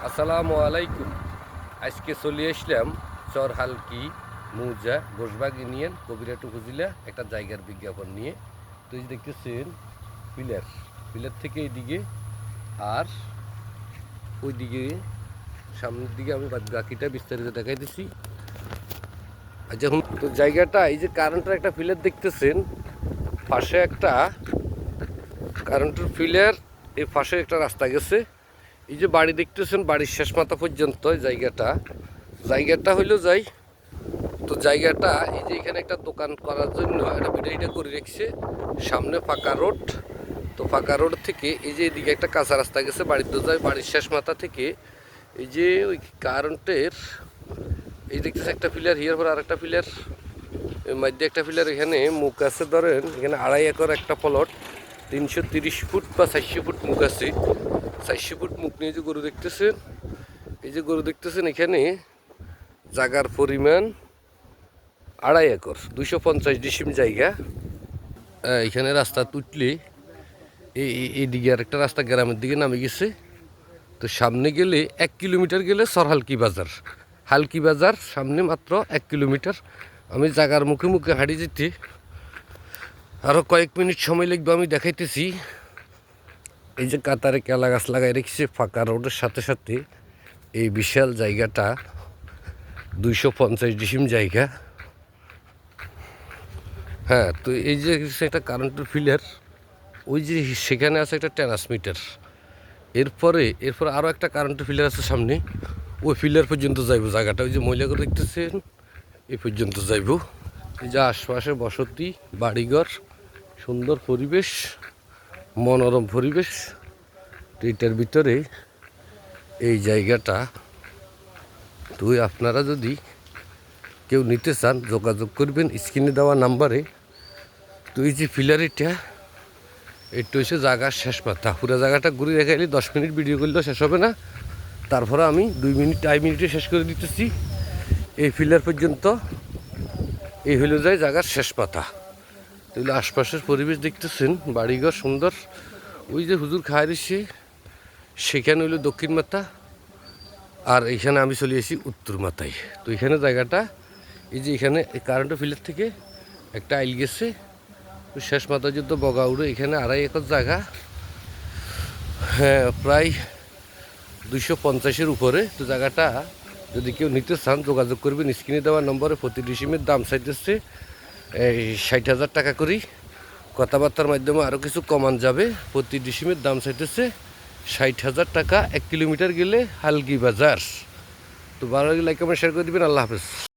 আসসালামু আলাইকুম। আজকে চলে আসলাম চর হালকি মৌজা ঘোষবাগ ইউনিয়ন কবিরাট উপজেলা একটা জায়গার বিজ্ঞাপন নিয়ে। তো এই যে দেখতেছেন পিলার পিলার থেকে এইদিকে আর ওইদিকে সামনের দিকে আমি বাকিটা বিস্তারিত দেখাই দিচ্ছি। আর যখন তো জায়গাটা এই যে কারেন্টের একটা পিলার দেখতেছেন, পাশে একটা কারেন্টের পিলার, এই পাশে একটা রাস্তা গেছে। এই যে বাড়ি দেখতেছেন, বাড়ির শেষ মাথা পর্যন্ত জায়গাটা হইলো যাই। তো জায়গাটা এই যে এখানে একটা দোকান করার জন্য একটা বিটাইটা করে রেখেছে, সামনে ফাঁকা রোড। তো ফাঁকা রোড থেকে এই যে এদিকে একটা কাঁচা রাস্তা গেছে বাড়ির তো যায়, বাড়ির শেষ মাথা থেকে এই যে ওই কারেন্টের এই দেখতেছে একটা পিলার, হিয়ার পর আর একটা পিলার, মধ্যে একটা পিলার, এখানে মুখ আছে ধরেন, এখানে 2.5 একর একটা প্লট, 330 ফুট বা 400 ফুট মুখ আছে। 400 ফুট মুখ নিয়ে যে গরু দেখতেছেন, এই যে গরু দেখতেছেন, এখানে জায়গার পরিমাণ 2.5 একর, 250 ডিসিম জায়গা। এখানে রাস্তা তুটলে এইদিকে আর একটা রাস্তা গ্রামের দিকে নামে গেছে। তো সামনে গেলে 1 কিলোমিটার গেলে সরহালকি বাজার, হালকি বাজার সামনে মাত্র 1 কিলোমিটার। আমি জায়গার মুখে মুখে হাঁটি যেতে আরও কয়েক মিনিট সময় লাগবে, আমি দেখাইতেছি। এই যে কাতারে কেলা গাছ লাগাই রেখেছে ফাঁকা রোডের সাথে সাথে, এই বিশাল জায়গাটা 250 ডিসিম জায়গা। হ্যাঁ, তো এই যে একটা কারেন্টের পিলার, ওই যে সেখানে আছে একটা ট্রান্সমিটার। এরপর আরও একটা কারেন্টের পিলার আছে সামনে, ওই পিলার পর্যন্ত যাইব জায়গাটা। ওই যে মহিলাগুলো দেখতেছেন, এই পর্যন্ত যাইব। এই যে আশপাশে বসতি, বাড়িঘর, সুন্দর পরিবেশ, মনোরম পরিবেশ। এটার ভিতরে এই জায়গাটা। তো আপনারা যদি কেউ নিতে চান যোগাযোগ করবেন স্ক্রিনে দেওয়া নাম্বারে। তো এই যে পিলার, এটা হচ্ছে জায়গার শেষ মাথা। পুরো জায়গাটা ঘুরে দেখাইলে 10 মিনিট ভিডিও করলেও শেষ হবে না, তারপরে আমি 2 মিনিটে শেষ করে দিতেছি। এই পিলার পর্যন্ত এই হইল যায় জায়গার শেষ মাথা। তাহলে আশপাশের পরিবেশ দেখতেছেন, বাড়িঘর সুন্দর। ওই যে হুজুর খায় দিচ্ছে, সেখানে হইলো দক্ষিণ মাথা, আর এইখানে আমি চলে এসেছি উত্তর মাথায়। তো এখানে জায়গাটা এই যে এখানে এই কারেন্টের পিলার থেকে একটা আইল গেছে, শেষ মাথা যুদ্ধ বগাউড়ে, এখানে 2.5 একর জায়গা। হ্যাঁ, প্রায় 250-এর উপরে। তো জায়গাটা যদি কেউ নিতে চান যোগাযোগ করবেন স্ক্রিনে দেওয়া নম্বরে। প্রতি ডিসিমের দাম চাইতেছে 60,000 টাকা করি। কথাবার্তার মাধ্যমে আরও কিছু কমান যাবে। প্রতি ডিসিমের দাম চাইতেছে 60,000 টাকা। 1 কিলোমিটার গেলে হালকি বাজার। তো ভালো লাগলে লাইক কমেন্ট শেয়ার করে দেবেন। আল্লাহ হাফেজ।